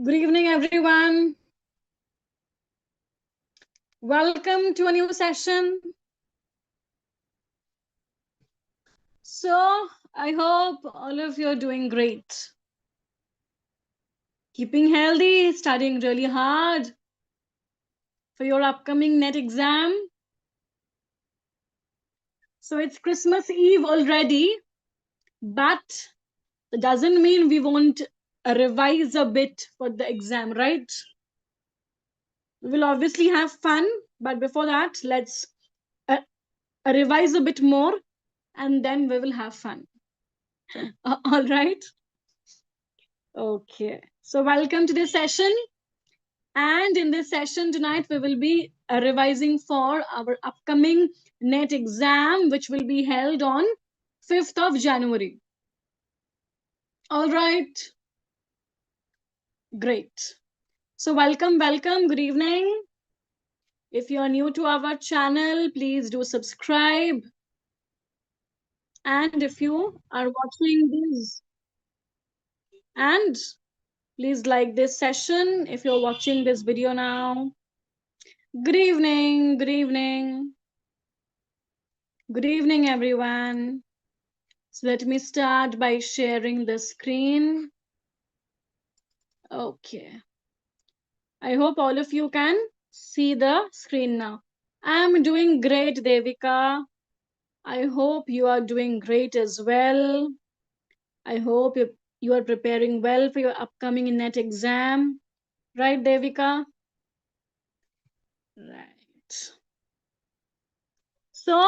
Good evening, everyone. Welcome to a new session. So, I hope all of you are doing great. Keeping healthy, studying really hard for your upcoming NET exam. So, it's Christmas Eve already, but it doesn't mean we won't revise a bit for the exam, right? We will obviously have fun, but before that, let's revise a bit more and then we will have fun. All right. Okay. So welcome to this session. And in this session tonight, we will be revising for our upcoming NET exam, which will be held on 5th of January. All right. Great. So welcome. Good evening. If you are new to our channel, please do subscribe. And if you are watching this, and please like this session if you're watching this video now. Good evening, everyone. So let me start by sharing the screen. Okay. I hope all of you can see the screen now. I'm doing great, Devika. I hope you are doing great as well. I hope you are preparing well for your upcoming NET exam. Right, Devika? Right. So,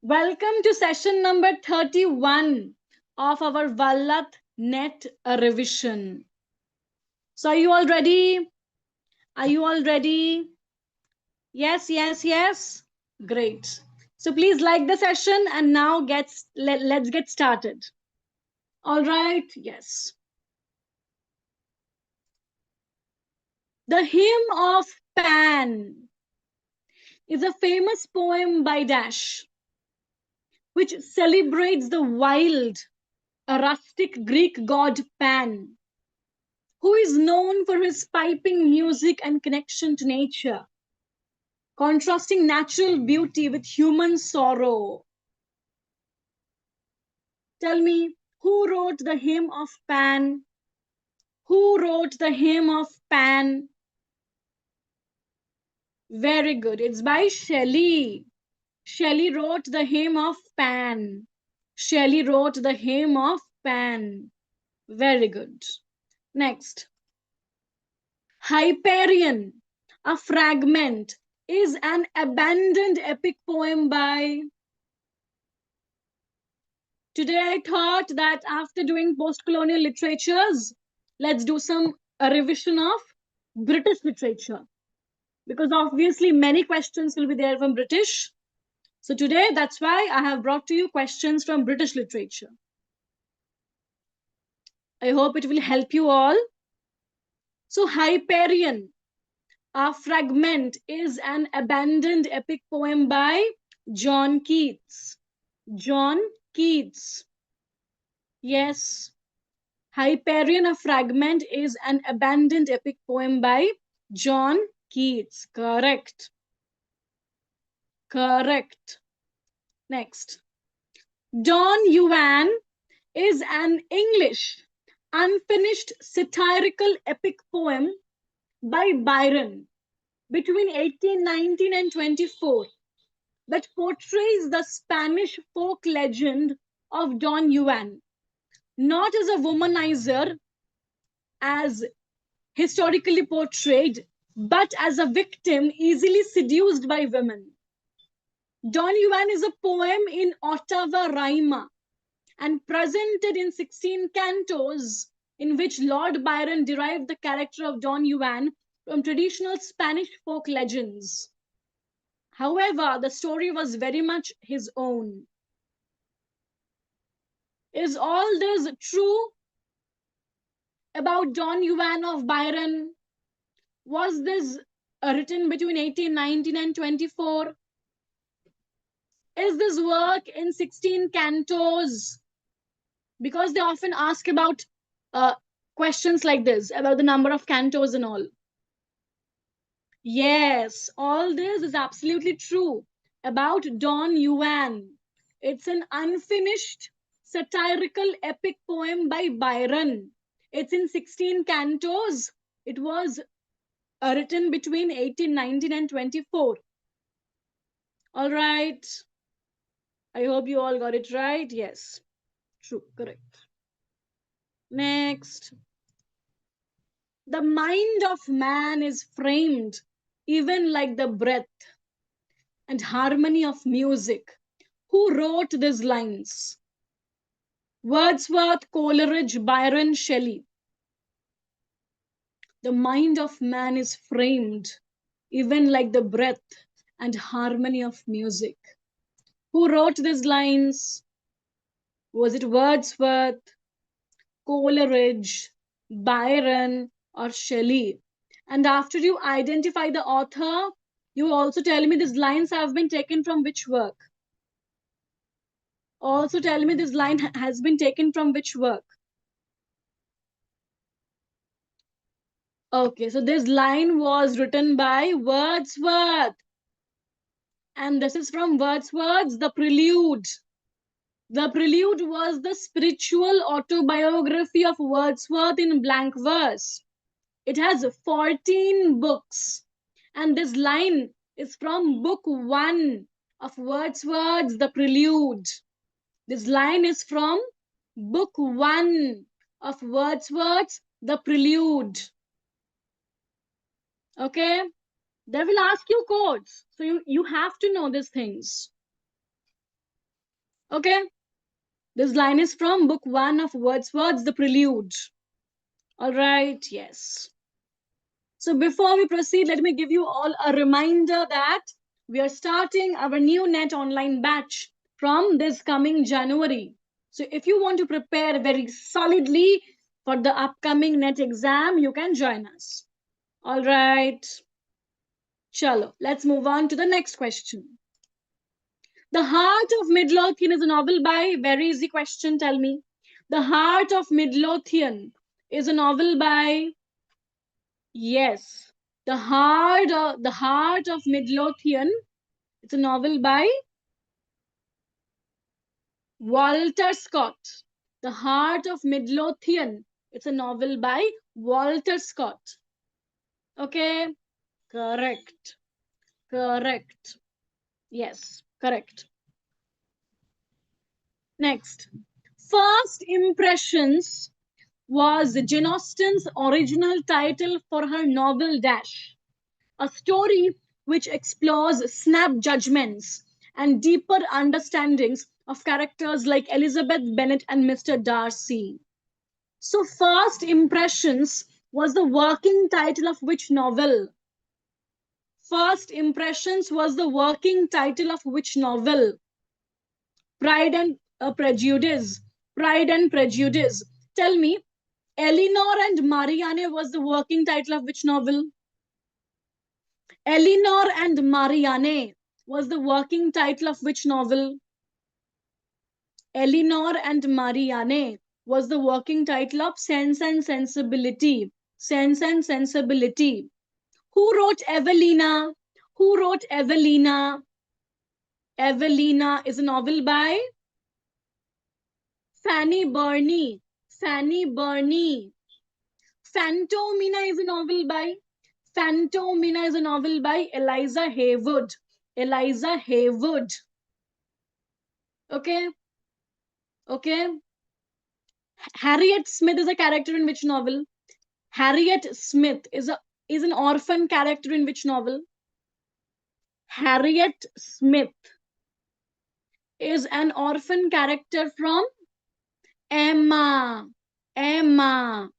welcome to session number 31 of our Vallath NET revision. So are you all ready? Are you all ready? Yes. Great. So please like the session and now let's get started. All right. Yes. The Hymn of Pan is a famous poem by Dash, which celebrates the wild, rustic Greek god Pan, who is known for his piping music and connection to nature, contrasting natural beauty with human sorrow. Tell me, who wrote the Hymn of Pan? Who wrote the Hymn of Pan? Very good. It's by Shelley. Shelley wrote the Hymn of Pan. Shelley wrote the Hymn of Pan. Very good. Next. Hyperion, a fragment, is an abandoned epic poem by... Today I thought that after doing post-colonial literatures, let's do a revision of British literature. Because obviously many questions will be there from British. So today, that's why I have brought to you questions from British literature. I hope it will help you all. So Hyperion, a fragment, is an abandoned epic poem by John Keats. John Keats. Yes. Hyperion, a fragment, is an abandoned epic poem by John Keats. Correct. Correct. Next. Don Juan is an English, unfinished satirical epic poem by Byron between 1819 and 24 that portrays the Spanish folk legend of Don Juan, not as a womanizer as historically portrayed, but as a victim easily seduced by women. Don Juan is a poem in ottava rima and presented in 16 cantos, in which Lord Byron derived the character of Don Juan from traditional Spanish folk legends. However, the story was very much his own. Is all this true about Don Juan of Byron? Was this written between 1819 and 24? Is this work in 16 cantos? Because they often ask about questions like this about the number of cantos and all. Yes, all this is absolutely true about Don Juan. It's an unfinished satirical epic poem by Byron. It's in 16 cantos. It was written between 1819 and 24. All right. I hope you all got it right. Yes, true, correct. Next. The mind of man is framed even like the breath and harmony of music. Who wrote these lines? Wordsworth, Coleridge, Byron, Shelley. The mind of man is framed even like the breath and harmony of music. Who wrote these lines? Was it Wordsworth, Coleridge, Byron, or Shelley? And after you identify the author, you also tell me these lines have been taken from which work. Also tell me this line has been taken from which work. Okay, so this line was written by Wordsworth. And this is from Wordsworth's The Prelude. The Prelude was the spiritual autobiography of Wordsworth in blank verse. It has 14 books. And this line is from book 1 of Wordsworth's The Prelude. This line is from book 1 of Wordsworth's The Prelude. Okay? They will ask you codes. So you have to know these things. Okay? This line is from book 1 of Wordsworth's The Prelude. All right, yes. So before we proceed, let me give you all a reminder that we are starting our new NET online batch from this coming January. So if you want to prepare very solidly for the upcoming NET exam, you can join us. All right. Chalo, let's move on to the next question. The Heart of Midlothian is a novel by, very easy question, tell me. The Heart of Midlothian is a novel by, yes, The Heart of Midlothian. It's a novel by Walter Scott. The Heart of Midlothian. It's a novel by Walter Scott. Okay, correct. Correct. Yes, correct. Next. First Impressions was Jane Austen's original title for her novel Dash, a story which explores snap judgments and deeper understandings of characters like Elizabeth Bennet and Mr. Darcy. So, First Impressions was the working title of which novel? First Impressions was the working title of which novel? Pride and Prejudice. Pride and Prejudice. Tell me, Elinor and Marianne was the working title of which novel? Elinor and Marianne was the working title of which novel? Elinor and Marianne was the working title of Sense and Sensibility. Sense and Sensibility. Who wrote Evelina? Who wrote Evelina? Evelina is a novel by Fanny Burney. Fanny Burney. Phantomina is a novel by Phantomina is a novel by Eliza Haywood. Eliza Haywood. Okay. Okay. Harriet Smith is a character in which novel? Harriet Smith is an orphan character in which novel? Harriet Smith is an orphan character from Emma. Emma.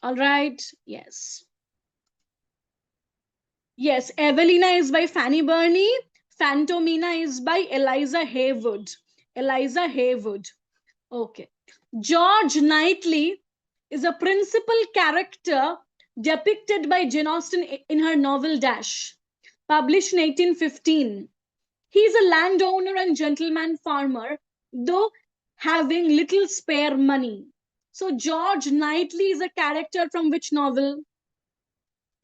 All right. Yes. Yes. Evelina is by Fanny Burney. Phantomina is by Eliza Haywood. Eliza Haywood. Okay. George Knightley is a principal character depicted by Jane Austen in her novel Dash, published in 1815. He is a landowner and gentleman farmer, though having little spare money. So George Knightley is a character from which novel?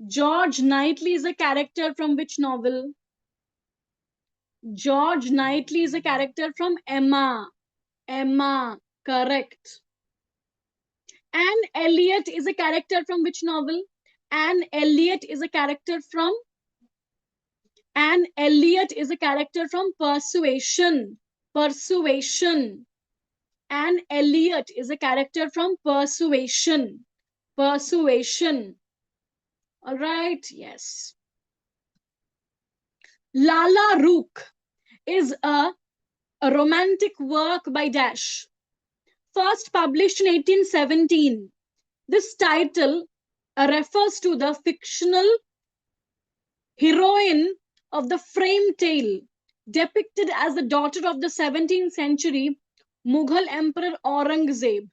George Knightley is a character from which novel? George Knightley is a character from Emma. Emma, correct. Anne Elliot is a character from which novel? Anne Elliot is a character from Anne Elliot is a character from Persuasion. Persuasion. Anne Elliot is a character from Persuasion. Persuasion. All right, yes. Lala Rookh is a romantic work by Dash. First published in 1817. This title refers to the fictional heroine of the Frame Tale, depicted as the daughter of the 17th century Mughal Emperor Aurangzeb.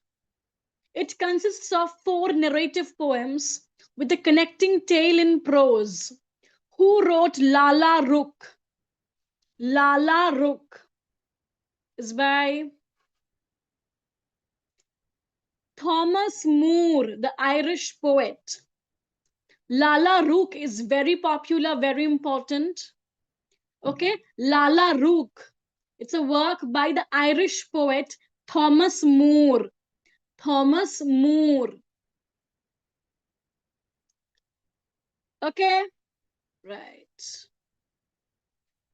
It consists of 4 narrative poems with a connecting tale in prose. Who wrote Lala Rookh? Lala Rookh is by Thomas Moore, the Irish poet. Lala Rookh is very popular, very important. Okay, Lala Rookh. It's a work by the Irish poet Thomas Moore. Thomas Moore. Okay, right.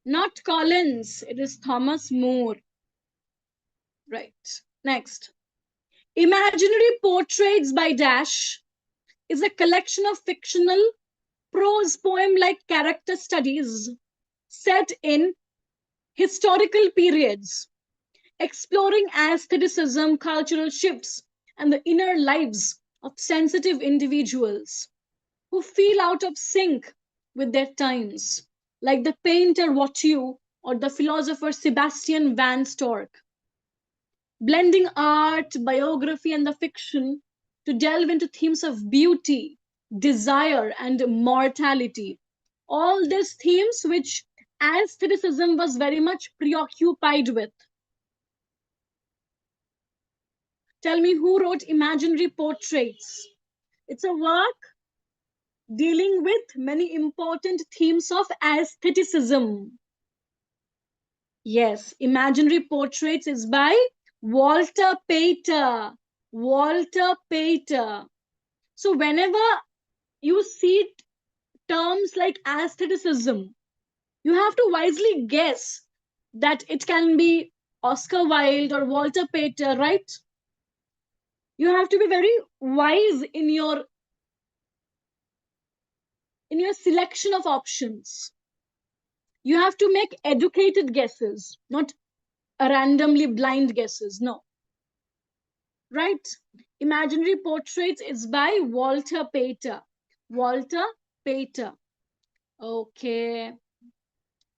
Not Collins, it is Thomas Moore. Right. Next. Imaginary Portraits by Dash is a collection of fictional prose poem-like character studies set in historical periods, exploring aestheticism, cultural shifts, and the inner lives of sensitive individuals who feel out of sync with their times, like the painter Watteau or the philosopher Sebastian van Storck. Blending art, biography, and the fiction to delve into themes of beauty, desire, and mortality. All these themes which aestheticism was very much preoccupied with. Tell me who wrote Imaginary Portraits? It's a work dealing with many important themes of aestheticism. Yes, Imaginary Portraits is by Walter Pater. Walter Pater. So whenever you see terms like aestheticism, you have to wisely guess that it can be Oscar Wilde or Walter Pater, right? You have to be very wise in your selection of options. You have to make educated guesses, not randomly blind guesses. No. Right? Imaginary Portraits is by Walter Pater. Walter Pater. Okay.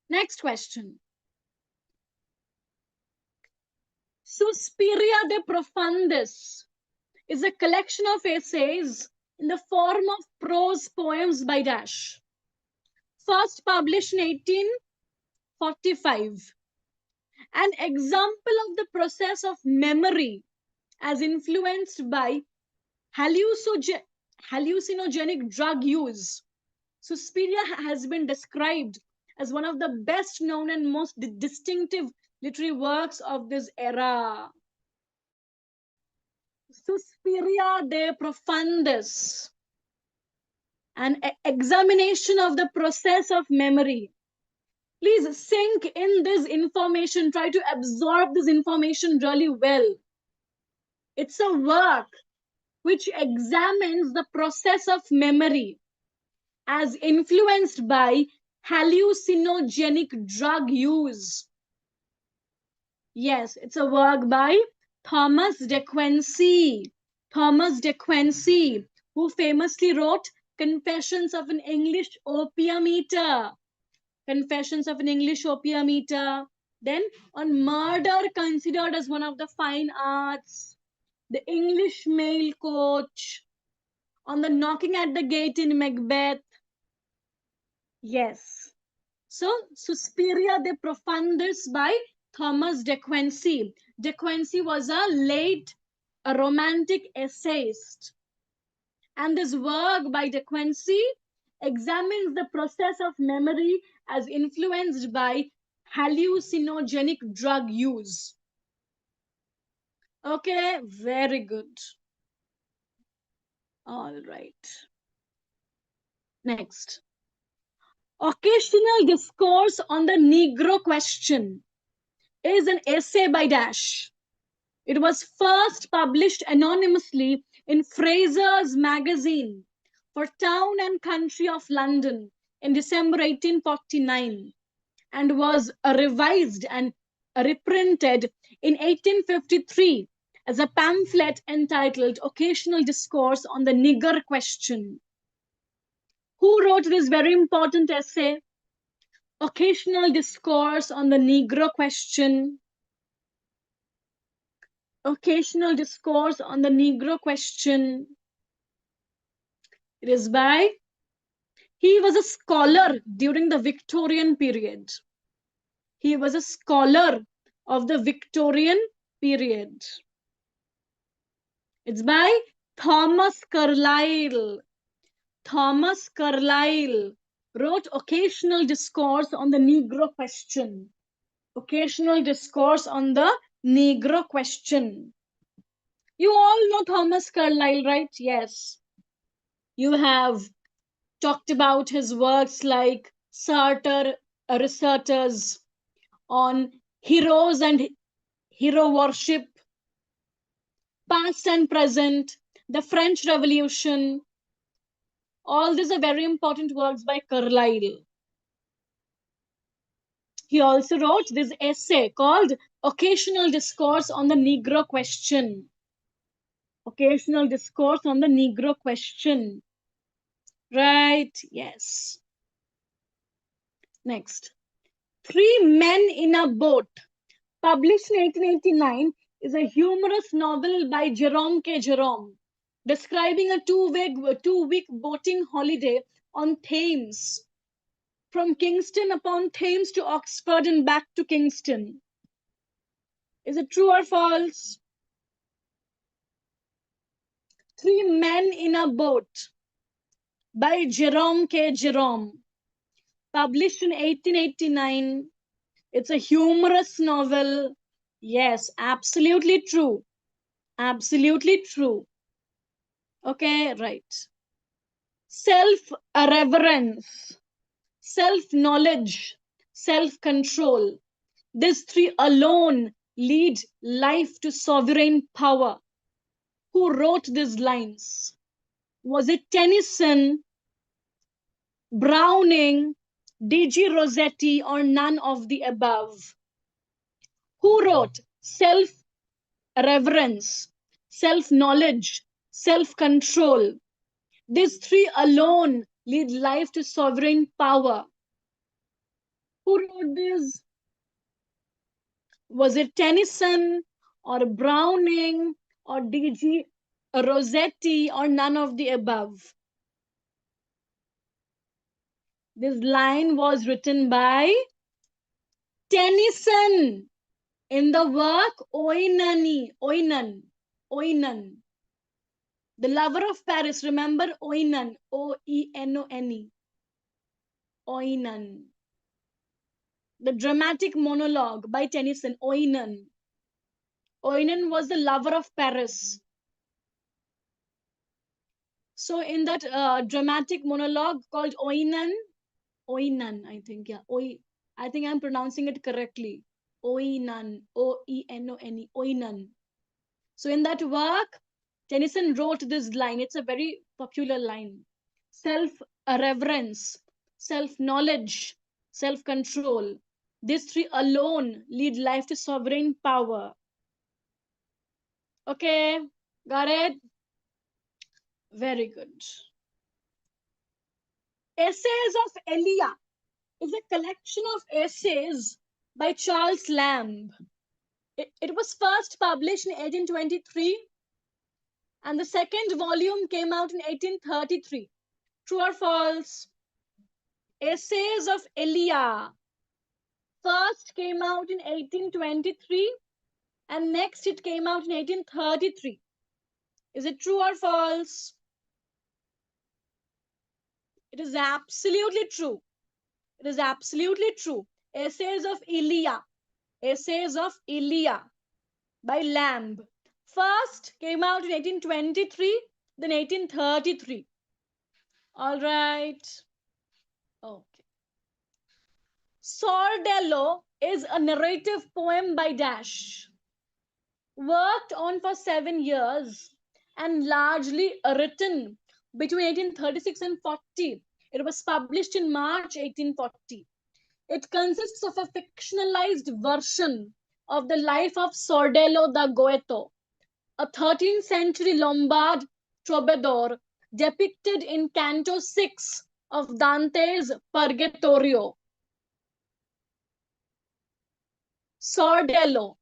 Next question. Suspiria de Profundis is a collection of essays in the form of prose poems by Dash. First published in 1845. An example of the process of memory as influenced by hallucinogenic drug use. Suspiria has been described as one of the best known and most distinctive literary works of this era. Suspiria de Profundis, an examination of the process of memory. Please sink in this information, try to absorb this information really well. It's a work which examines the process of memory as influenced by hallucinogenic drug use. Yes, it's a work by Thomas de Quincey. Thomas de Quincey, who famously wrote Confessions of an English Opium Eater. Confessions of an English Opium Eater. Then on murder considered as one of the fine arts. The English Mail Coach. On the knocking at the gate in Macbeth. Yes. So, Suspiria de Profundis by Thomas de Quincey. De Quincey was a late a romantic essayist. And this work by De Quincey examines the process of memory as influenced by hallucinogenic drug use. Okay, very good. All right. Next. Occasional Discourse on the Negro Question is an essay by Dash. It was first published anonymously in Fraser's magazine for Town and Country of London in December 1849 and was revised and reprinted in 1853 as a pamphlet entitled Occasional Discourse on the Nigger Question. Who wrote this very important essay? Occasional Discourse on the Negro Question. Occasional Discourse on the Negro Question. It is by, he was a scholar during the Victorian period. He was a scholar of the Victorian period. It's by Thomas Carlyle. Thomas Carlyle wrote Occasional Discourse on the Negro Question. Occasional Discourse on the Negro Question. You all know Thomas Carlyle, right? Yes. You have talked about his works like Sartre, Researchers on Heroes and Hero Worship, Past and Present, the French Revolution. All these are very important works by Carlyle. He also wrote this essay called Occasional Discourse on the Negro Question. Occasional Discourse on the Negro Question. Right, yes. Next. Three Men in a Boat, published in 1889, is a humorous novel by Jerome K. Jerome, describing a two-week boating holiday on Thames, from Kingston upon Thames to Oxford and back to Kingston. Is it true or false? Three Men in a Boat by Jerome K. Jerome, published in 1889. It's a humorous novel. Yes, absolutely true. Absolutely true. Okay, right. Self-reverence, self-knowledge, self-control. These three alone lead life to sovereign power. Who wrote these lines? Was it Tennyson, Browning, D.G. Rossetti, or none of the above? Who wrote self-reverence, self-knowledge, self-control? These three alone lead life to sovereign power. Who wrote this? Was it Tennyson or Browning or D.G. Rossetti or none of the above? This line was written by Tennyson in the work Oinani, Oinan. The Lover of Paris, remember Oinan, O-E-N-O-N-E, Oinan. The dramatic monologue by Tennyson, Oinan. Oinan was the lover of Paris. So in that dramatic monologue called Oinan, I think, yeah, I think I'm pronouncing it correctly. Oinan, O-E-N-O-N-E, Oinan. So in that work, Tennyson wrote this line. It's a very popular line. Self-reverence, self-knowledge, self-control. These three alone lead life to sovereign power. Okay, got it? Very good. Essays of Elia is a collection of essays by Charles Lamb. It was first published in 1823 and the second volume came out in 1833. True or false? Essays of Elia first came out in 1823 and next it came out in 1833. Is it true or false? It is absolutely true. It is absolutely true. Essays of Elia. Essays of Elia by Lamb. First came out in 1823, then 1833. All right. Okay. Sordello is a narrative poem by Dash, worked on for 7 years and largely written between 1836 and 40. It was published in March 1840. It consists of a fictionalized version of the life of Sordello da Goeto, a 13th century Lombard troubadour depicted in Canto 6 of Dante's Purgatorio. Sordello.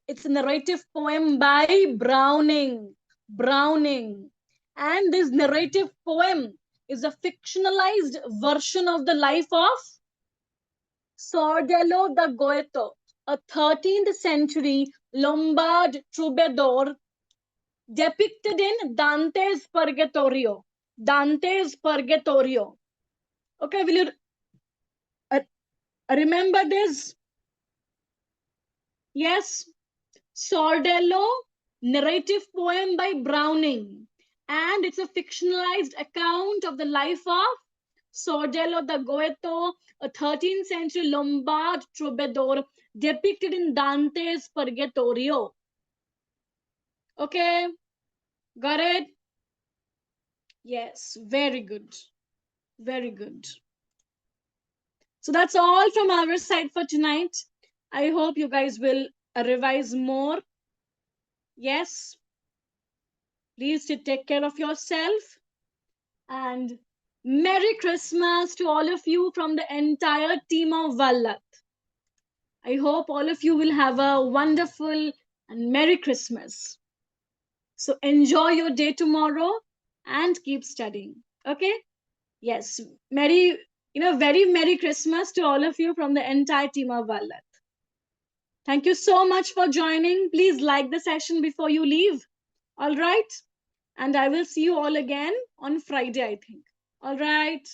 It's a narrative poem by Browning. Browning. And this narrative poem is a fictionalized version of the life of Sordello da Goeto, a 13th century Lombard troubadour depicted in Dante's Purgatorio. Dante's Purgatorio. Okay, will you remember this? Yes. Sordello, narrative poem by Browning. And it's a fictionalized account of the life of Sordello da Goeto, a 13th century Lombard troubadour depicted in Dante's Purgatorio. Okay, got it? Yes, very good. Very good. So that's all from our side for tonight. I hope you guys will revise more. Yes, please take care of yourself. And Merry Christmas to all of you from the entire team of Vallath. I hope all of you will have a wonderful and Merry Christmas. So enjoy your day tomorrow and keep studying. Okay? Yes. Very Merry Christmas to all of you from the entire team of Vallath. Thank you so much for joining. Please like the session before you leave. All right? And I will see you all again on Friday, I think. All right.